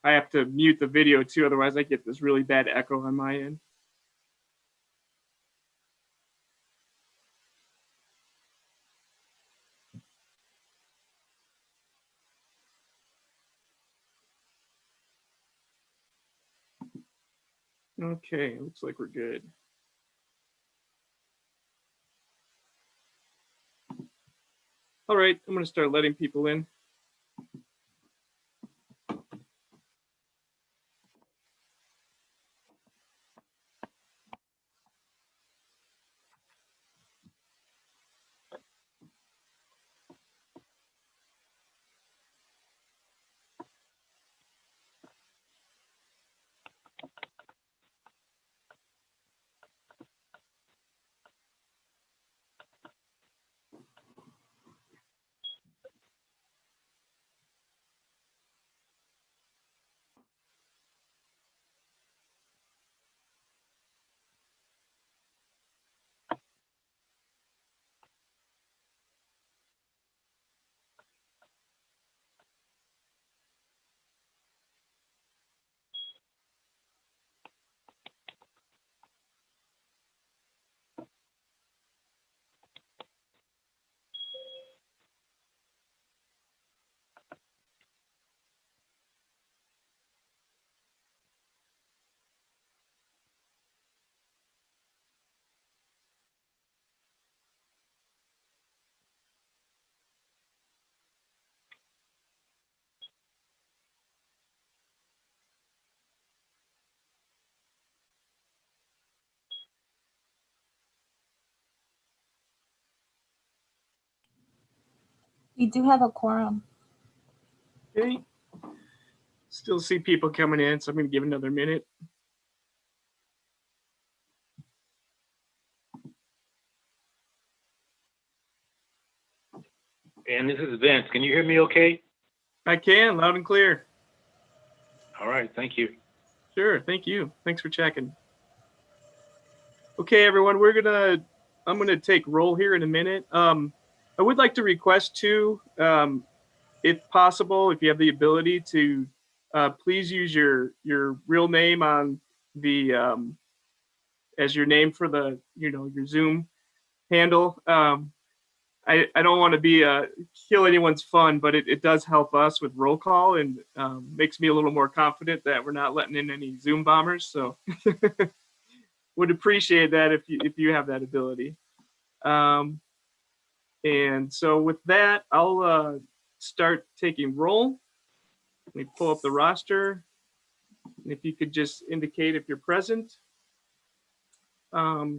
I have to mute the video too, otherwise I get this really bad echo on my end. Okay, looks like we're good. All right, I'm going to start letting people in. We do have a quorum. Okay. Still see people coming in, so I'm going to give another minute. And this is Vince. Can you hear me okay? I can, loud and clear. All right, thank you. Sure, thank you. Thanks for checking. Okay, everyone, I'm gonna take roll here in a minute. I would like to request too, if possible, if you have the ability to, please use your real name on the as your name for the your Zoom handle. I don't want to be kill anyone's fun, but it does help us with roll call and makes me a little more confident that we're not letting in any Zoom bombers. So would appreciate that if you have that ability. And so with that, I'll start taking roll. Let me pull up the roster. And if you could just indicate if you're present.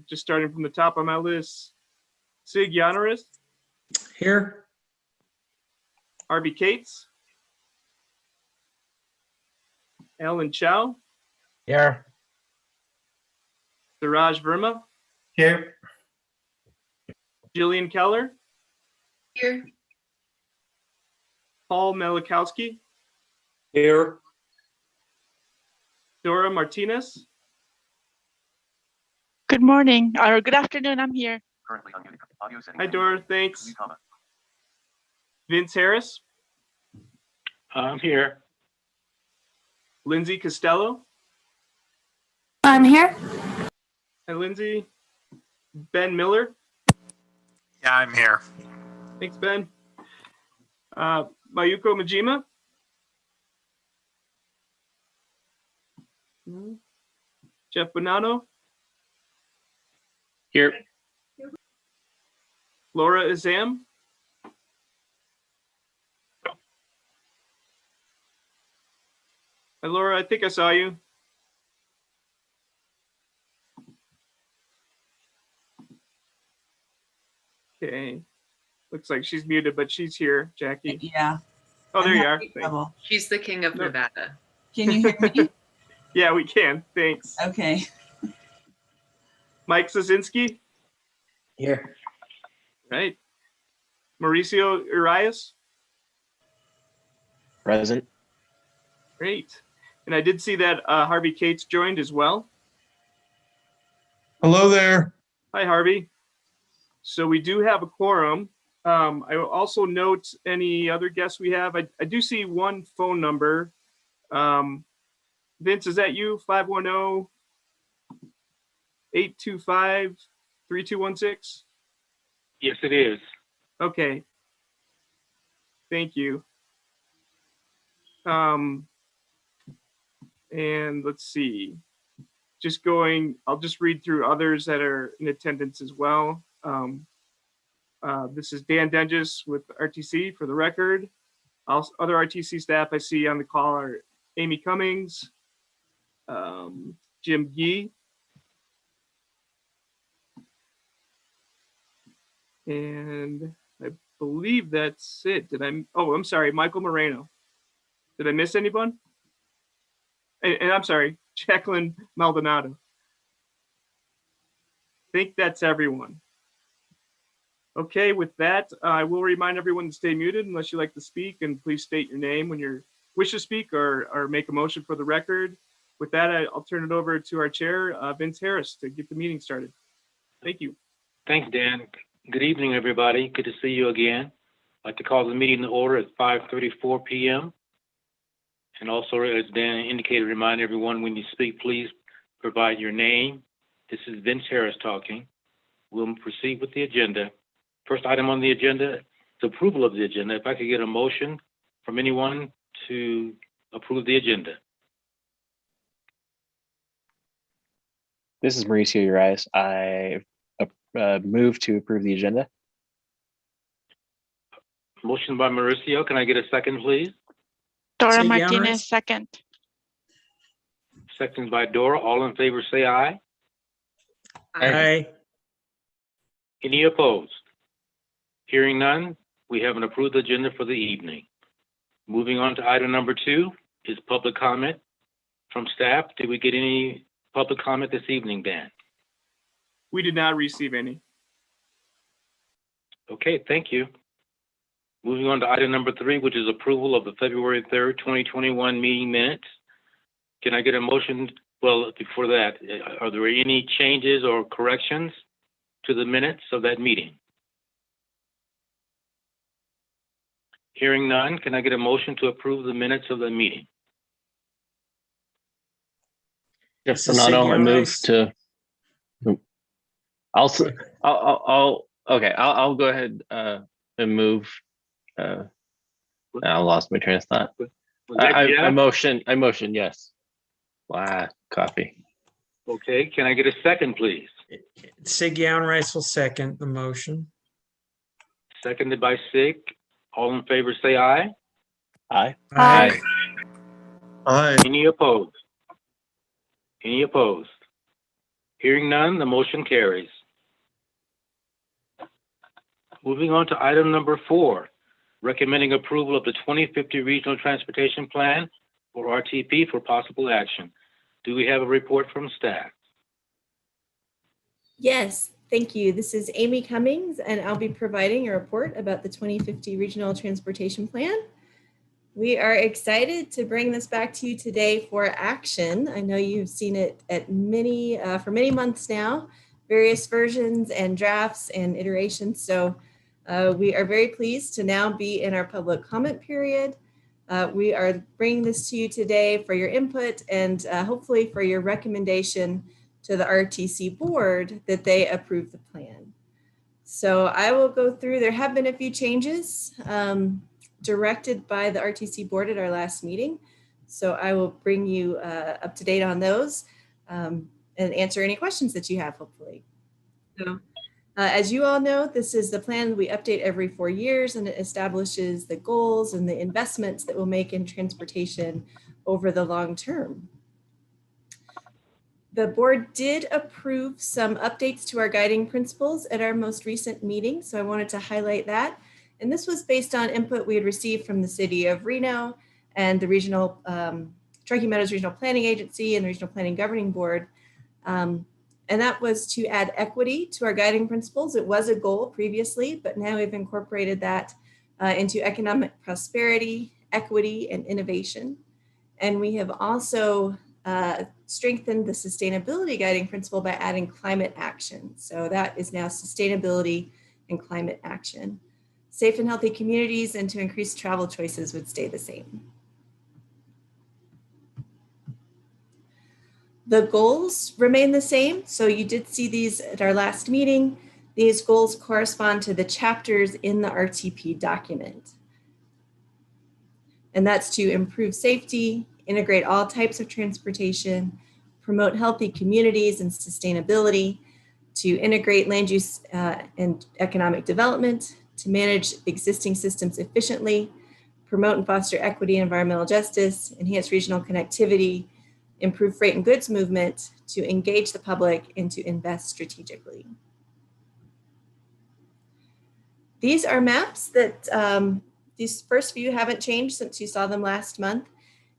Just starting from the top of my list, Sig Yanaris. Here. Arby Cates. Alan Chow. Here. Siraj Verma. Here. Jillian Keller. Here. Paul Melikowski. Here. Dora Martinez. Good morning or good afternoon. I'm here. Hi, Dora. Thanks. Vince Harris. I'm here. Lindsay Costello. I'm here. Hi, Lindsay. Ben Miller. Yeah, I'm here. Thanks, Ben. Mayuko Majima. Jeff Bonanno. Here. Laura Izam. Hi, Laura, I think I saw you. Okay. Looks like she's muted, but she's here, Jackie. Yeah. Oh, there you are. Trouble. She's the king of Nevada. Can you hear me? Yeah, we can. Thanks. Okay. Mike Sosinski. Here. Right. Mauricio Urias. Present. Great. And I did see that Harvey Cates joined as well. Hello there. Hi, Harvey. So we do have a quorum. I will also note any other guests we have. I do see one phone number Vince, is that you? 510-825-3216? Yes, it is. Okay. Thank you. And let's see. I'll just read through others that are in attendance as well. This is Dan Denges with RTC for the record. Also, other RTC staff I see on the call are Amy Cummings, Jim Gee, and I believe that's it. I'm sorry, Michael Moreno. Did I miss anyone? And I'm sorry, Jacqueline Maldonado. I think that's everyone. Okay, with that, I will remind everyone to stay muted unless you like to speak, and please state your name when you wish to speak or make a motion for the record. With that, I'll turn it over to our chair, Vince Harris, to get the meeting started. Thank you. Thanks, Dan. Good evening, everybody. Good to see you again. I'd like to call the meeting to order at 5:34 p.m. And also, as Dan indicated, remind everyone when you speak, please provide your name. This is Vince Harris talking. We'll proceed with the agenda. First item on the agenda is approval of the agenda. If I could get a motion from anyone to approve the agenda. This is Mauricio Urias. I move to approve the agenda. Motion by Mauricio. Can I get a second, please? Dora Say Martinez, Yanis. second. Second by Dora. All in favor, say aye. Aye. Any opposed? Hearing none, we have an approved agenda for the evening. Moving on to item number 2 is public comment from staff. Did we get any public comment this evening, Dan? We did not receive any. Okay, thank you. Moving on to item number 3, which is approval of the February 3rd, 2021 meeting minutes. Can I get a motion? Well, before that, are there any changes or corrections to the minutes of that meeting? Hearing none, can I get a motion to approve the minutes of the meeting? Jeff This is Fernando, I Siggy move Rice. to. I'll go ahead and move. I lost my train of thought. Was that I Jeff? motion, yes. Wow, coffee. Okay, can I get a second, please? Siggy Rice will second the motion. Seconded by Sig. All in favor, say aye. Aye. Aye. Aye. Any opposed? Any opposed? Hearing none, the motion carries. Moving on to item number 4, recommending approval of the 2050 Regional Transportation Plan, or RTP, for possible action. Do we have a report from staff? Yes, thank you. This is Amy Cummings, and I'll be providing a report about the 2050 Regional Transportation Plan. We are excited to bring this back to you today for action. I know you've seen it at for many months now, various versions and drafts and iterations. So we are very pleased to now be in our public comment period. We are bringing this to you today for your input and hopefully for your recommendation to the RTC board that they approve the plan. So I will go through, there have been a few changes directed by the RTC board at our last meeting. So I will bring you up to date on those and answer any questions that you have, hopefully. So as you all know, this is the plan we update every 4 years, and it establishes the goals and the investments that we'll make in transportation over the long term. The board did approve some updates to our guiding principles at our most recent meeting, so I wanted to highlight that. And this was based on input we had received from the city of Reno and the regional, Truckee Meadows Regional Planning Agency and the Regional Planning Governing Board. And that was to add equity to our guiding principles. It was a goal previously, but now we've incorporated that into economic prosperity, equity, and innovation. And we have also strengthened the sustainability guiding principle by adding climate action. So that is now sustainability and climate action. Safe and healthy communities and to increase travel choices would stay the same. The goals remain the same. So you did see these at our last meeting. These goals correspond to the chapters in the RTP document. And that's to improve safety, integrate all types of transportation, promote healthy communities and sustainability, to integrate land use and economic development, to manage existing systems efficiently, promote and foster equity and environmental justice, enhance regional connectivity, improve freight and goods movement, to engage the public, and to invest strategically. These are maps that these first few haven't changed since you saw them last month.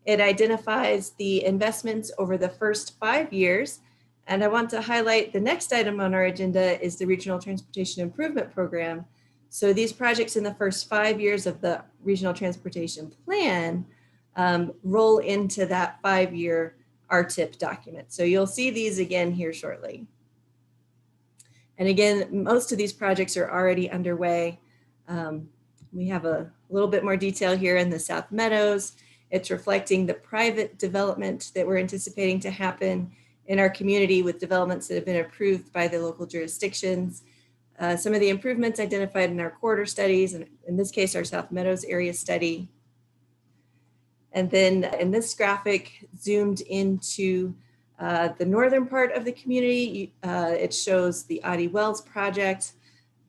It identifies the investments over the first 5 years. And I want to highlight the next item on our agenda is the Regional Transportation Improvement Program. So these projects in the first 5 years of the Regional Transportation Plan roll into that 5-year RTIP document. So you'll see these again here shortly. And again, most of these projects are already underway. We have a little bit more detail here in the South Meadows. It's reflecting the private development that we're anticipating to happen in our community with developments that have been approved by the local jurisdictions. Some of the improvements identified in our corridor studies, and in this case, our South Meadows area study. And then in this graphic, zoomed into the northern part of the community, it shows the Audie Wells project,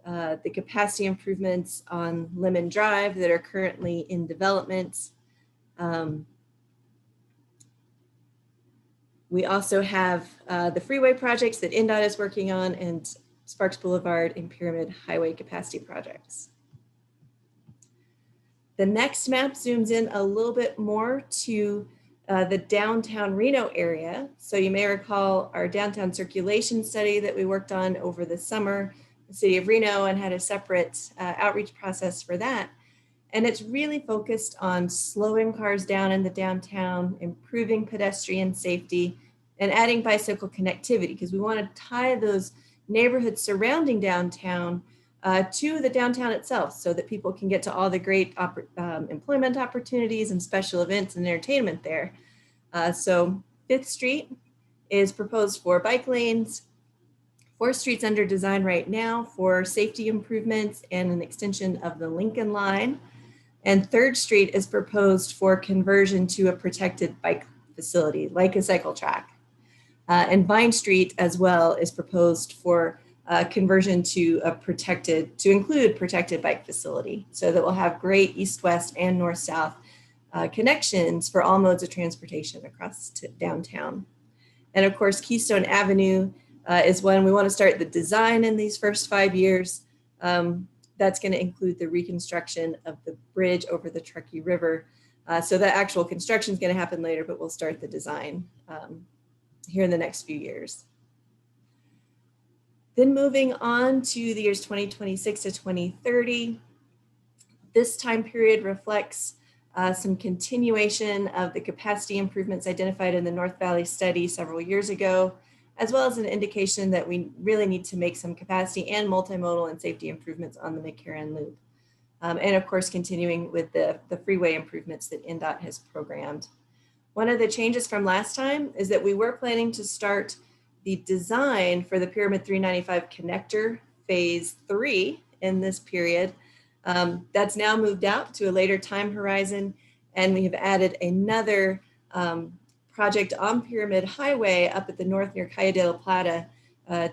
the capacity improvements on Lemon Drive that are currently in development. We also have the freeway projects that NDOT is working on and Sparks Boulevard and Pyramid Highway capacity projects. The next map zooms in a little bit more to the downtown Reno area. So you may recall our downtown circulation study that we worked on over the summer, the city of Reno, and had a separate outreach process for that. And it's really focused on slowing cars down in the downtown, improving pedestrian safety, and adding bicycle connectivity, because we want to tie those neighborhoods surrounding downtown to the downtown itself so that people can get to all the great employment opportunities and special events and entertainment there. So 5th Street is proposed for bike lanes. 4th Street's under design right now for safety improvements and an extension of the Lincoln Line. And 3rd Street is proposed for conversion to a protected bike facility like a cycle track. And Vine Street as well is proposed for conversion to include protected bike facility, so that we'll have great east-west and north-south connections for all modes of transportation across to downtown. And of course, Keystone Avenue is one we want to start the design in these first 5 years. That's going to include the reconstruction of the bridge over the Truckee River. So the actual construction is going to happen later, but we'll start the design here in the next few years. Then moving on to the years 2026 to 2030, this time period reflects some continuation of the capacity improvements identified in the North Valley study several years ago, as well as an indication that we really need to make some capacity and multimodal and safety improvements on the McCarran Loop. And of course, continuing with the freeway improvements that NDOT has programmed. One of the changes from last time is that we were planning to start the design for the Pyramid 395 connector phase 3 in this period. That's now moved out to a later time horizon, and we have added another project on Pyramid Highway up at the north near Calle de la Plata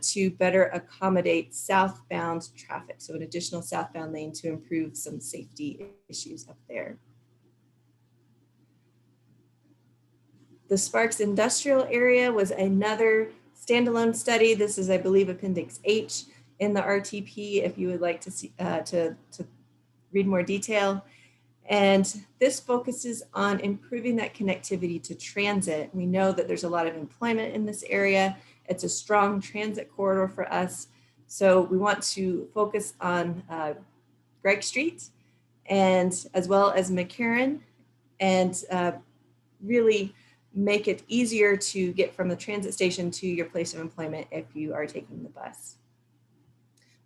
to better accommodate southbound traffic. So an additional southbound lane to improve some safety issues up there. The Sparks Industrial Area was another standalone study. This is, I believe, Appendix H in the RTP if you would like to see to read more detail. And this focuses on improving that connectivity to transit. We know that there's a lot of employment in this area. It's a strong transit corridor for us. So we want to focus on Gregg Street and as well as McCarran, and really make it easier to get from the transit station to your place of employment if you are taking the bus.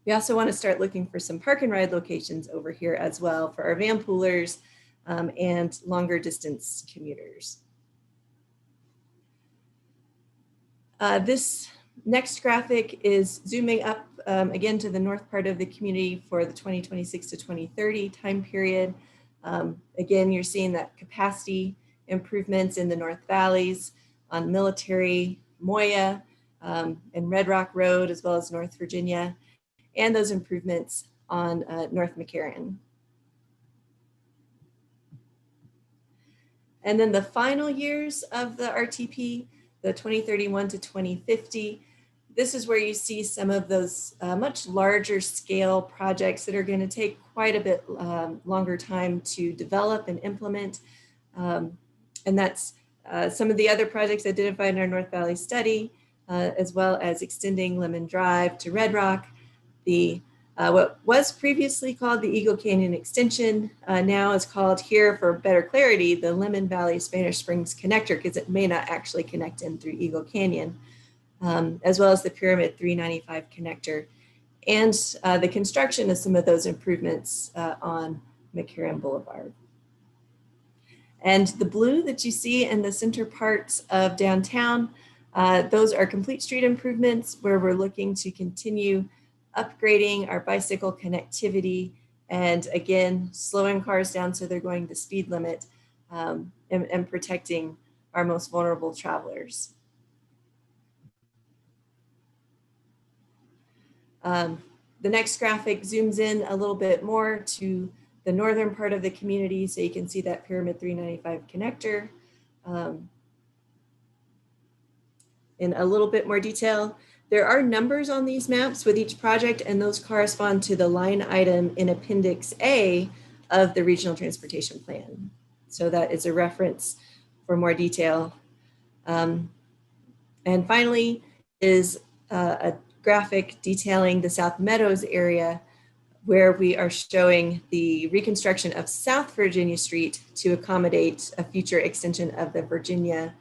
We also want to start looking for some park and ride locations over here as well for our van poolers and longer distance commuters. This next graphic is zooming up again to the north part of the community for the 2026 to 2030 time period. Again, you're seeing that capacity improvements in the North Valleys on Military, Moya, and Red Rock Road, as well as North Virginia, and those improvements on North McCarran. And then the final years of the RTP, the 2031 to 2050, this is where you see some of those much larger scale projects that are going to take quite a bit longer time to develop and implement. And that's some of the other projects identified in our North Valley study, as well as extending Lemon Drive to Red Rock, the what was previously called the Eagle Canyon Extension now is called, here for better clarity, the Lemon Valley Spanish Springs Connector, because it may not actually connect in through Eagle Canyon, as well as the Pyramid 395 connector, and the construction of some of those improvements on McCarran Boulevard. And the blue that you see in the center parts of downtown, those are complete street improvements where we're looking to continue upgrading our bicycle connectivity and, again, slowing cars down so they're going the speed limit, and protecting our most vulnerable travelers. The next graphic zooms in a little bit more to the northern part of the community, so you can see that Pyramid 395 connector in a little bit more detail. There are numbers on these maps with each project, and those correspond to the line item in Appendix A of the Regional Transportation Plan. So that is a reference for more detail. And finally is a graphic detailing the South Meadows area, where we are showing the reconstruction of South Virginia Street to accommodate a future extension of the Virginia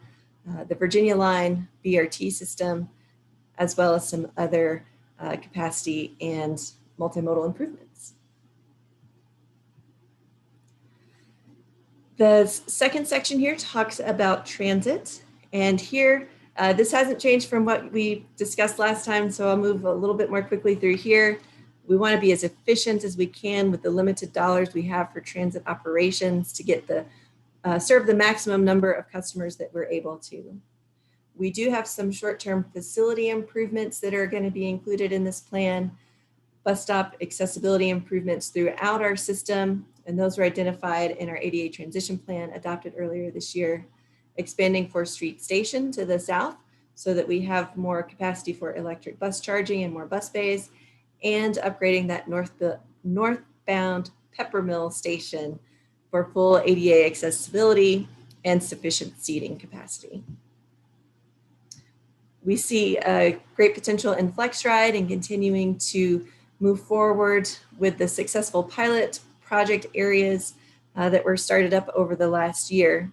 Line BRT system, as well as some other capacity and multimodal improvements. The second section here talks about transit, and here this hasn't changed from what we discussed last time, so I'll move a little bit more quickly through here. We want to be as efficient as we can with the limited dollars we have for transit operations to get the serve the maximum number of customers that we're able to. We do have some short-term facility improvements that are going to be included in this plan, bus stop accessibility improvements throughout our system, and those were identified in our ADA transition plan adopted earlier this year, expanding 4th Street Station to the south so that we have more capacity for electric bus charging and more bus bays, and upgrading that northbound Peppermill Station for full ADA accessibility and sufficient seating capacity. We see a great potential in FlexRide and continuing to move forward with the successful pilot project areas that were started up over the last year.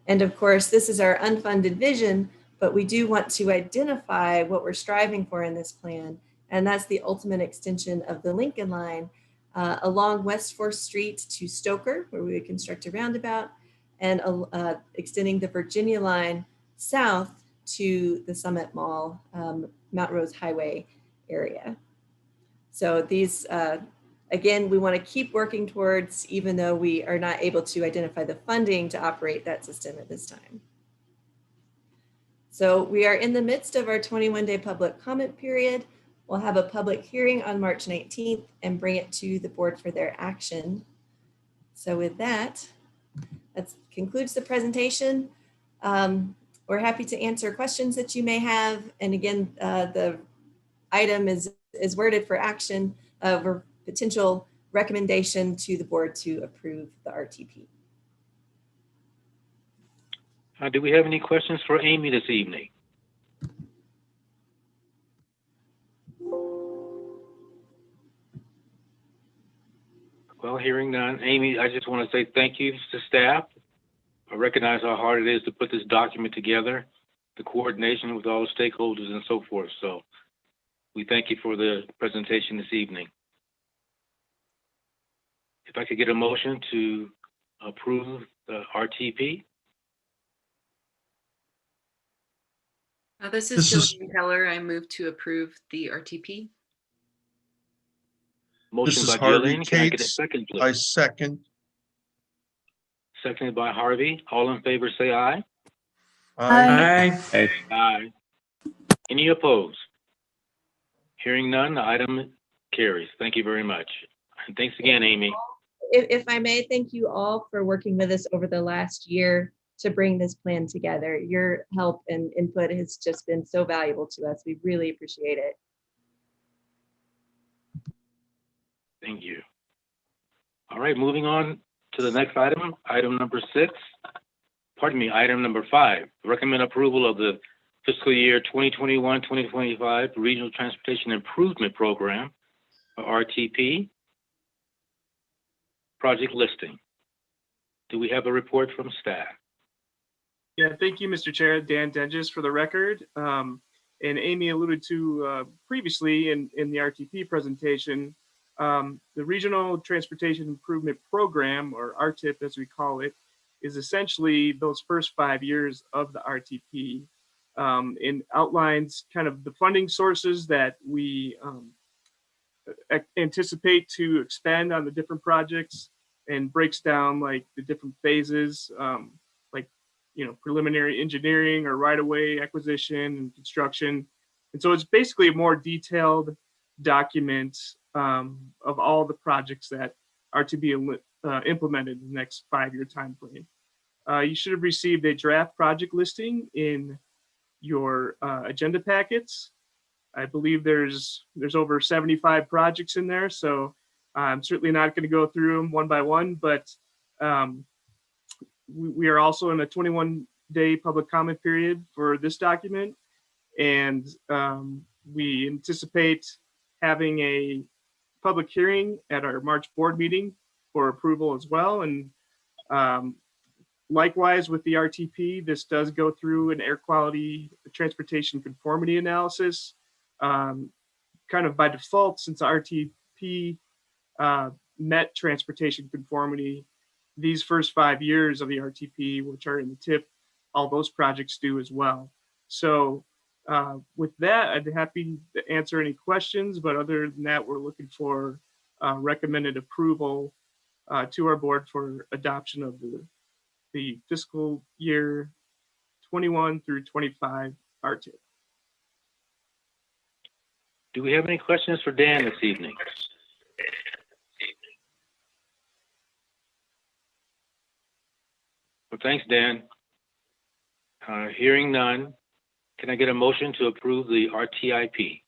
And of course, this is our unfunded vision, but we do want to identify what we're striving for in this plan, and that's the ultimate extension of the Lincoln Line along West 4th Street to Stoker, where we would construct a roundabout, and extending the Virginia Line south to the Summit Mall, Mount Rose Highway area. So these, again, we want to keep working towards, even though we are not able to identify the funding to operate that system at this time. So we are in the midst of our 21-day public comment period. We'll have a public hearing on March 19th and bring it to the board for their action. So with that, that concludes the presentation. We're happy to answer questions that you may have. And again, the item is worded for action of potential recommendation to the board to approve the RTP. Do we have any questions for Amy this evening? Well, hearing none, Amy, I just want to say thank you to staff. I recognize how hard it is to put this document together, the coordination with all the stakeholders and so forth. So we thank you for the presentation this evening. If I could get a motion to approve the RTP. This is This is- Jillian Keller. I move to approve the RTP. Motion is by Harvey Jillian. Can I get a Cates. second, please? I second. Seconded by Harvey. All in favor, say aye. Aye. Aye. Aye. Any opposed? Hearing none, the item carries. Thank you very much. And thanks again, Amy. If I may, thank you all for working with us over the last year to bring this plan together. Your help and input has just been so valuable to us. We really appreciate it. Thank you. All right, moving on to the next item, item number 6. Pardon me, item number 5. Recommend approval of the fiscal year 2021-2025 Regional Transportation Improvement Program, or RTP, project listing. Do we have a report from staff? Yeah, thank you, Mr. Chair. Dan Denges for the record. And Amy alluded to previously in the RTP presentation, the Regional Transportation Improvement Program, or RTIP as we call it, is essentially those first 5 years of the RTP, and outlines kind of the funding sources that we anticipate to expend on the different projects, and breaks down like the different phases, like, you know, preliminary engineering or right-of-way acquisition and construction. And so it's basically a more detailed document of all the projects that are to be implemented in the next 5-year time frame. You should have received a draft project listing in your agenda packets. I believe there's over 75 projects in there, so I'm certainly not going to go through them one by one, but we are also in a 21-day public comment period for this document, and we anticipate having a public hearing at our March board meeting for approval as well. And likewise with the RTP, this does go through an air quality transportation conformity analysis. Kind of by default, since the RTP met transportation conformity, these first 5 years of the RTP, which are in the TIP, all those projects do as well. So with that, I'd be happy to answer any questions, but other than that, we're looking for recommended approval to our board for adoption of the fiscal year 21 through 25 RTIP. Do we have any questions for Dan this evening? Well, thanks, Dan. Hearing none, can I get a motion to approve the RTIP?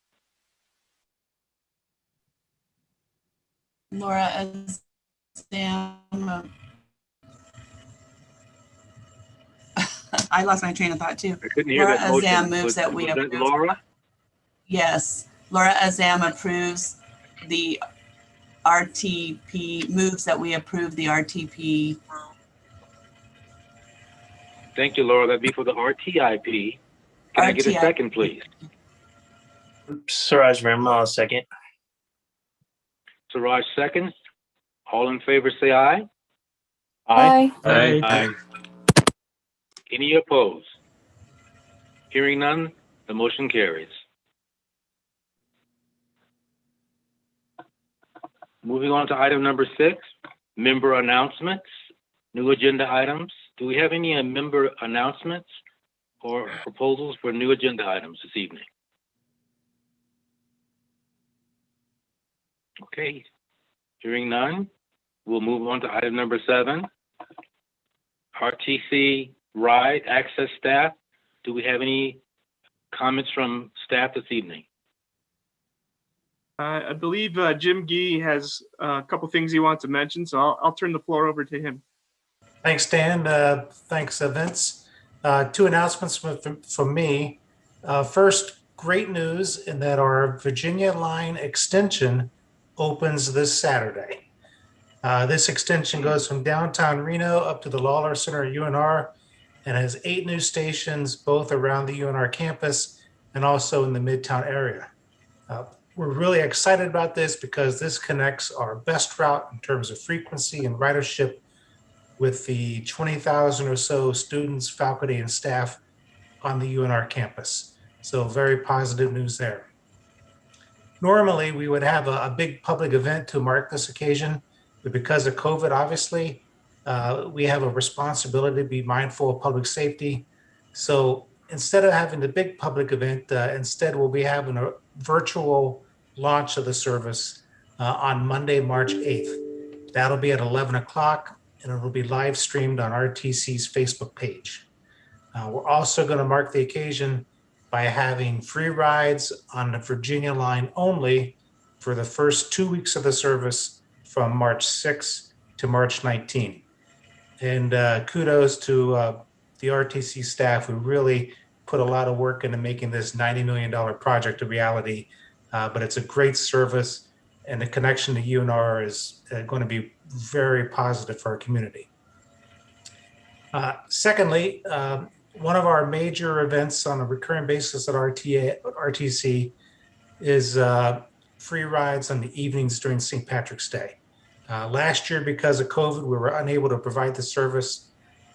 Laura Azam. I lost my train of thought too. I couldn't hear Laura that motion. Azam moves Was that we that approve. Laura? Yes, Laura Azam approves the RTP, moves that we approve the RTP. Thank you, Laura. That'd be for the RTIP. Can I get a RTIP. second, please? Suraj Verma, second. Suraj seconds. All in favor, say aye. Aye. Aye. Any opposed? Hearing none, the motion carries. Moving on to item number 6, member announcements, new agenda items. Do we have any member announcements or proposals for new agenda items this evening? Okay, hearing none, we'll move on to item number 7, RTC ride access staff. Do we have any comments from staff this evening? I believe Jim Gee has a couple things he wants to mention, so I'll turn the floor over to him. Thanks, Dan. Thanks, Vince. 2 announcements from me. First, great news in that our Virginia Line extension opens this Saturday. This extension goes from downtown Reno up to the Lawler Center at UNR and has 8 new stations, both around the UNR campus and also in the Midtown area. We're really excited about this because this connects our best route in terms of frequency and ridership with the 20,000 or so students, faculty, and staff on the UNR campus. So very positive news there. Normally, we would have a big public event to mark this occasion, but because of COVID, obviously, we have a responsibility to be mindful of public safety. So instead of having the big public event, instead we'll be having a virtual launch of the service on Monday, March 8th. That'll be at 11 o'clock, and it'll be live streamed on RTC's Facebook page. We're also going to mark the occasion by having free rides on the Virginia line only for the first 2 weeks of the service from March 6th to March 19th. And kudos to the RTC staff who really put a lot of work into making this $90 million project a reality. But it's a great service, and the connection to UNR is going to be very positive for our community. Secondly, one of our major events on a recurring basis at RTC is free rides on the evenings during St. Patrick's Day. Last year, because of COVID, we were unable to provide the service.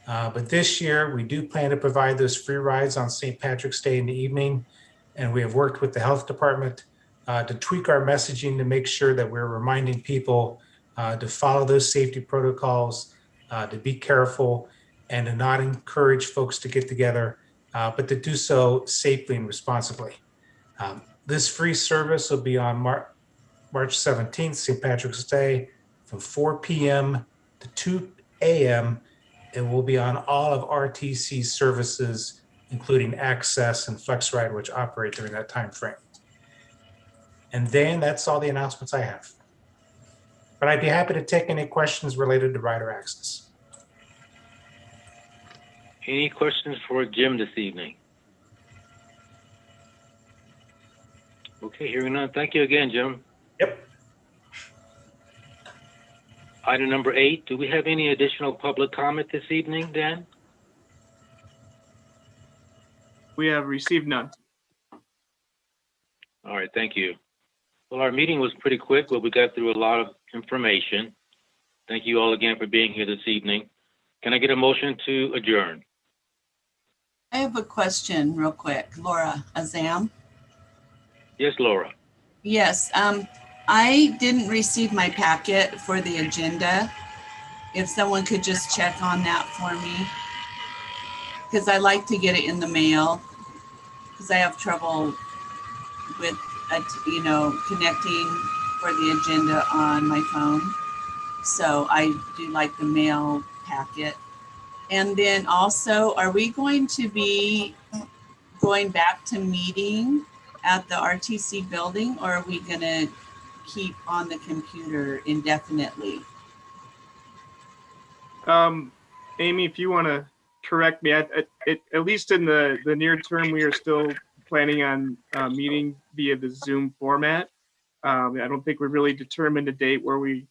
But this year, we do plan to provide those free rides on St. Patrick's Day in the evening. And we have worked with the health department to tweak our messaging to make sure that we're reminding people to follow those safety protocols, to be careful, and to not encourage folks to get together, but to do so safely and responsibly. This free service will be on March 17th, St. Patrick's Day, from 4 p.m. to 2 a.m. It will be on all of RTC's services, including Access and FlexRide, which operate during that time frame. And then that's all the announcements I have. But I'd be happy to take any questions related to rider access. Any questions for Jim this evening? Okay, hearing none. Thank you again, Jim. Yep. Item number 8, do we have any additional public comment this evening, Dan? We have received none. All right, thank you. Well, our meeting was pretty quick, but we got through a lot of information. Thank you all again for being here this evening. Can I get a motion to adjourn? I have a question real quick. Laura Azam. Yes, Laura. Yes, I didn't receive my packet for the agenda. If someone could just check on that for me. Because I like to get it in the mail. Because I have trouble with, connecting for the agenda on my phone. So I do like the mail packet. And then also, are we going to be going back to meeting at the RTC building, or are we going to keep on the computer indefinitely? Amy, if you want to correct me, at least in the near term, we are still planning on meeting via the Zoom format. I don't think we've really determined a date where we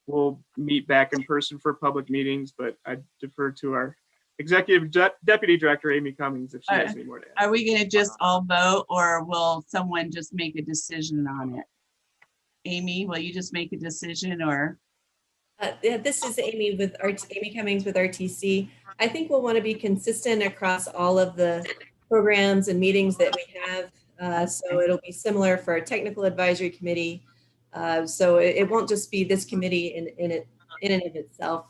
will meet back in person for public meetings, but I defer to our Executive Deputy Director, Amy Cummings, if she has any more to add. Are we going to just all vote, or will someone just make a decision on it? Amy, will you just make a decision, or? Yeah, this is Amy Cummings with RTC. I think we'll want to be consistent across all of the programs and meetings that we have. So it'll be similar for our technical advisory committee. So it won't just be this committee in and of itself.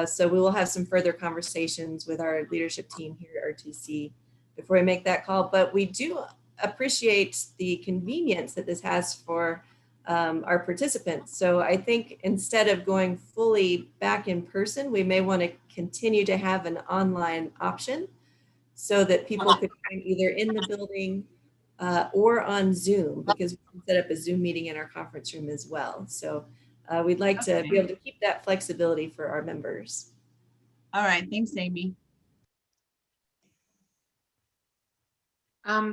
So we will have some further conversations with our leadership team here at RTC before we make that call. But we do appreciate the convenience that this has for our participants. So I think instead of going fully back in person, we may want to continue to have an online option so that people could find either in the building or on Zoom, because we can set up a Zoom meeting in our conference room as well. So we'd like to be able to keep that flexibility for our members. All right, thanks, Amy.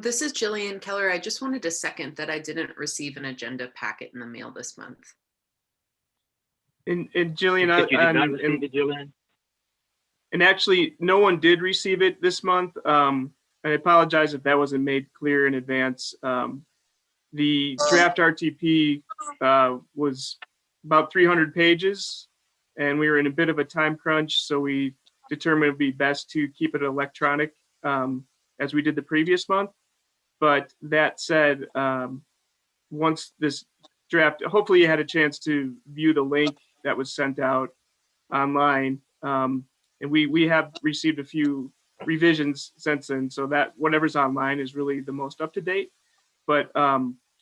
This is Jillian Keller. I just wanted to second that I didn't receive an agenda packet in the mail this month. And Jillian, You did not receive it, Jillian? And actually, no one did receive it this month. I apologize if that wasn't made clear in advance. The draft RTP was about 300 pages, and we were in a bit of a time crunch, so we determined it would be best to keep it electronic as we did the previous month. But that said, once this draft, hopefully you had a chance to view the link that was sent out online. And we have received a few revisions since then, so that whatever's online is really the most up to date. But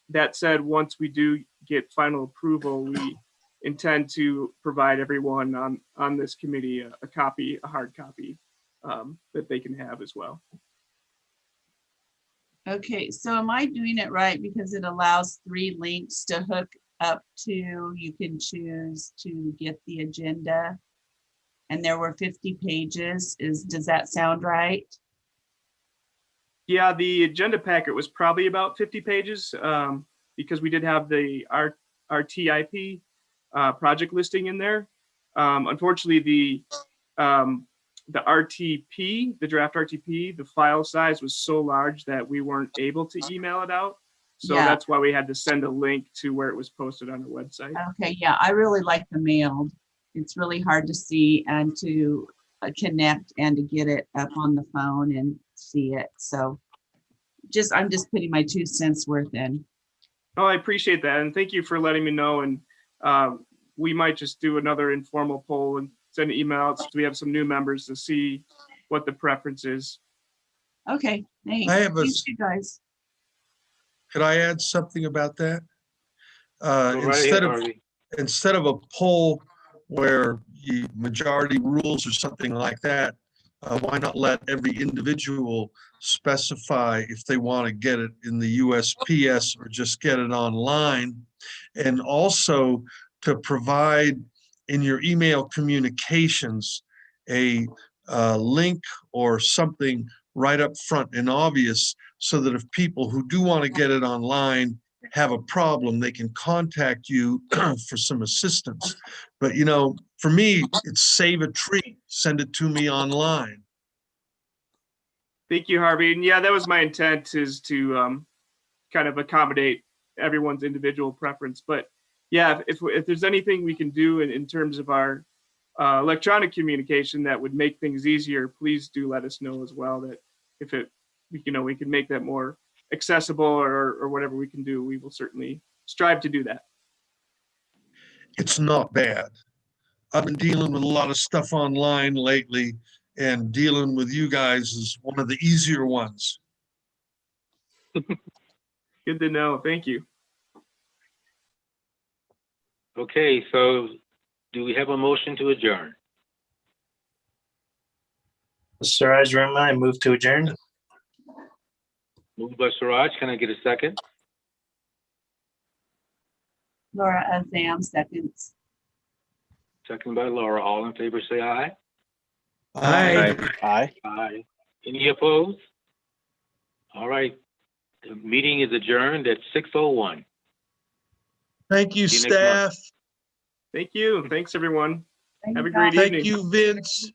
that said, once we do get final approval, we intend to provide everyone on this committee a copy, a hard copy that they can have as well. Okay, so am I doing it right? Because it allows 3 links to hook up to, you can choose to get the agenda. And there were 50 pages. Does that sound right? Yeah, the agenda packet was probably about 50 pages because we did have the RTIP project listing in there. Unfortunately, the RTP, the draft RTP, the file size was so large that we weren't able to email it out. So Yeah. that's why we had to send a link to where it was posted on our website. Okay, yeah, I really like the mailed. It's really hard to see and to connect and to get it up on the phone and see it. So I'm just putting my 2 cents worth in. Oh, I appreciate that. And thank you for letting me know. And we might just do another informal poll and send an email out so we have some new members to see what the preference is. Okay, thanks. I have Thanks, you guys. Could I add something about that? Go right ahead, Harvey. Instead of a poll where the majority rules or something like that, why not let every individual specify if they want to get it in the USPS or just get it online? And also to provide in your email communications a link or something right up front and obvious, so that if people who do want to get it online have a problem, they can contact you for some assistance. But you know, for me, it's save a tree, send it to me online. Thank you, Harvey. And yeah, that was my intent, is to kind of accommodate everyone's individual preference. But yeah, if there's anything we can do in terms of our electronic communication that would make things easier, please do let us know as well. That if we can make that more accessible or whatever we can do, we will certainly strive to do that. It's not bad. I've been dealing with a lot of stuff online lately, and dealing with you guys is one of the easier ones. Good to know. Thank you. Okay, so do we have a motion to adjourn? Suraj Verma, I move to adjourn. Moved by Suraj. Can I get a second? Laura Azam seconds. Second by Laura. All in favor, say aye. Aye. Aye. Aye. Any opposed? All right. The meeting is adjourned at 6:01. Thank you, See you next month. staff. Thank you. Thanks, everyone. Thank Have a you, great guys. evening. Thank you, Vince.